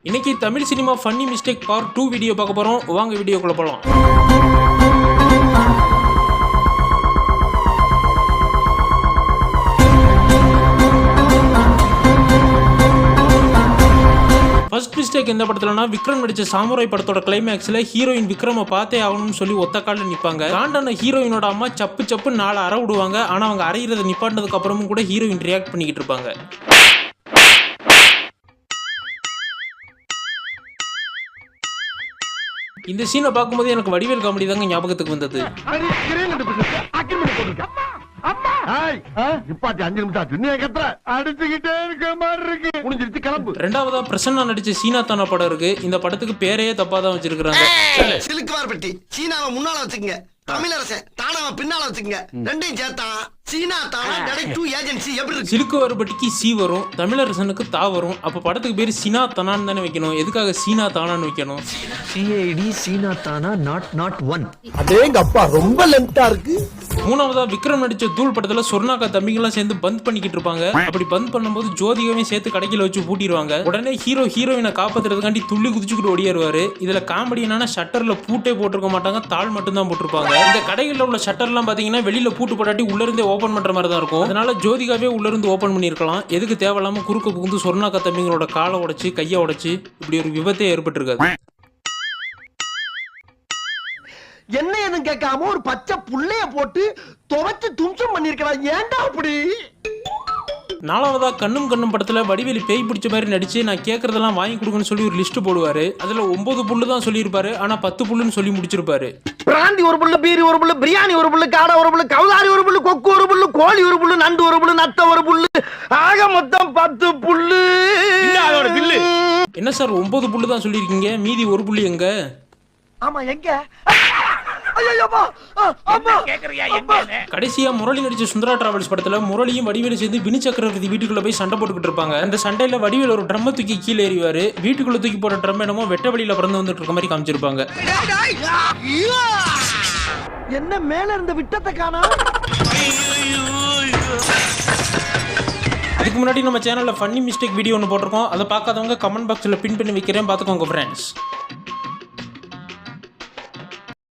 இன்னைக்கு Tamil cinema funny mistake part 2 video பார்க்க போறோம். வாங்க வீடியோக்குள்ள போலாம். ஃபர்ஸ்ட் மிஸ்டேக் எந்த படத்துலனா விக்ரம் நடிச்ச சாமுராய் படத்தோட கிளைமேக்ஸ்ல ஹீரோயின் விக்ரம பார்த்தே ஆகணும்னு சொல்லி ஒத்த காலில் நிப்பாங்க. காண்டான ஹீரோயினோட அம்மா சப்பு சப்பு 4 அறை விடுவாங்க. ஆனா அவங்க அறையிறத நிப்பாட்டினதுக்கு அப்புறமும் கூட ஹீரோயின் ரியாக்ட் பண்ணிக்கிட்டு இருப்பாங்க. இந்த சீனை பார்க்கும்போது எனக்கு வடிவேல் காமெடி தாங்க ஞாபகத்துக்கு வந்தது. ரெண்டாவதா பிரசன்னா நடிச்ச சீனா தானா படம் இருக்கு. இந்த படத்துக்கு பேரையே தப்பா தான் வச்சிருக்காங்க. சீனாவை முன்னால வச்சுக்கங்க, தமிழரசன் தானாவை பின்னால வச்சுக்கங்க, ரெண்டையும் சேர்த்தா சீனா தானா டைரக்ட் டு ஏஜென்சி எப்படி இருக்கு? சிலுக்கு வருபட்டிக்கு சி வரும், தமிழரசனுக்கு தா வரும். அப்ப படத்துக்கு பேரு சீனா தானான்னு தானே வைக்கணும். எதுக்காக சீனா தானான்னு வைக்கணும்? சிஐடி சீனா தானா நாட் ஒன். அதேங்க அப்பா ரொம்ப லென்த்தா இருக்கு. மூணாவதா விக்ரம் நடிச்ச தூள் படத்துல சொர்ணாக்கா தம்பிங்கெல்லாம் சேர்ந்து பந்த் பண்ணிக்கிட்டு இருப்பாங்க. அப்படி பந்த் பண்ணும்போது ஜோதிகாவையும் சேர்த்து கடைக்கில வச்சு பூட்டிடுவாங்க. உடனே ஹீரோயினை காப்பாத்துறதுக்காண்டி துள்ளி குதிச்சுக்கிட்டு ஓடியாருவாரு. இதுல காமெடி என்னன்னா ஷட்டர்ல பூட்டே போட்டிருக்க மாட்டாங்க, தாள் மட்டும் தான் போட்டிருப்பாங்க. இந்த கடைகளில் உள்ள ஷட்டர்லாம் பாத்தீங்கன்னா வெளியில பூட்டு போட்டாட்டி உள்ள இருந்தே ஓபன் பண்ற மாதிரி தான் இருக்கும். அதனால ஜோதிகாவே உள்ள இருந்து ஓபன் பண்ணிருக்கலாம். எதுக்கு தேவையில்லாம குறுக்க புகுந்து சொர்ணாக்கா தம்பிங்களோட காலை உடைச்சு கையை உடைச்சு இப்படி ஒரு விபத்தே ஏற்பட்டிருக்காது. என்ன எதுவும் கேட்காம ஒரு பச்சை புள்ளைய போட்டு துவைச்சு தும்சம் பண்ணிருக்கலாம். ஏன்டா அப்படி? நாலாவதா கண்ணும் கண்ணும் படத்துல வடிவேலு பேய் பிடிச்ச மாதிரி நடிச்சு நான் கேட்கறதெல்லாம் வாங்கி கொடுங்கன்னு சொல்லி ஒரு லிஸ்ட் போடுவாரு. அதுல 9 புல்லு தான் சொல்லியிருப்பாரு, ஆனா 10 புல்லுன்னு சொல்லி முடிச்சிருப்பாரு. பிராந்தி ஒரு புல்லு, பீரி ஒரு புல்லு, பிரியாணி ஒரு புல்லு, காடை ஒரு புல்லு, கவுதாரி ஒரு புல்லு, கொக்கு ஒரு புல்லு, கோழி ஒரு புல்லு, நண்டு ஒரு புல்லு, நத்த ஒரு புல்லு, ஆக மொத்தம் 10 புல்லு. என்ன சார் 9 புல்லு தான் சொல்லியிருக்கீங்க, மீதி ஒரு புள்ளி எங்க? ஆமா எங்க? கடைசியா முரளி நடிச்ச சுந்தரா டிராவல்ஸ் படத்துல முரளியும் வடிவேலு சேர்ந்து வினி சக்கரவர்த்தி வீட்டுக்குள்ள போய் சண்டை போட்டுக்கிட்டு இருப்பாங்க. அந்த சண்டையில வடிவேல் ஒரு ட்ரம்மை தூக்கி கீழே எறிவாரு. வீட்டுக்குள்ள தூக்கி போற ட்ரம் என்னமோ வெட்ட வழியில பறந்து வந்துட்டு இருக்க மாதிரி காமிச்சிருப்பாங்க. என்ன மேல இருந்த விட்டத்தை காணா? அதுக்கு முன்னாடி நம்ம சேனல்ல ஃபன்னி மிஸ்டேக் வீடியோ ஒன்று போட்டிருக்கோம். அதை பார்க்காதவங்க கமெண்ட் பாக்ஸ்ல பின் பண்ணி வைக்கிறேன், பார்த்துக்கோங்க ஃப்ரெண்ட்ஸ்.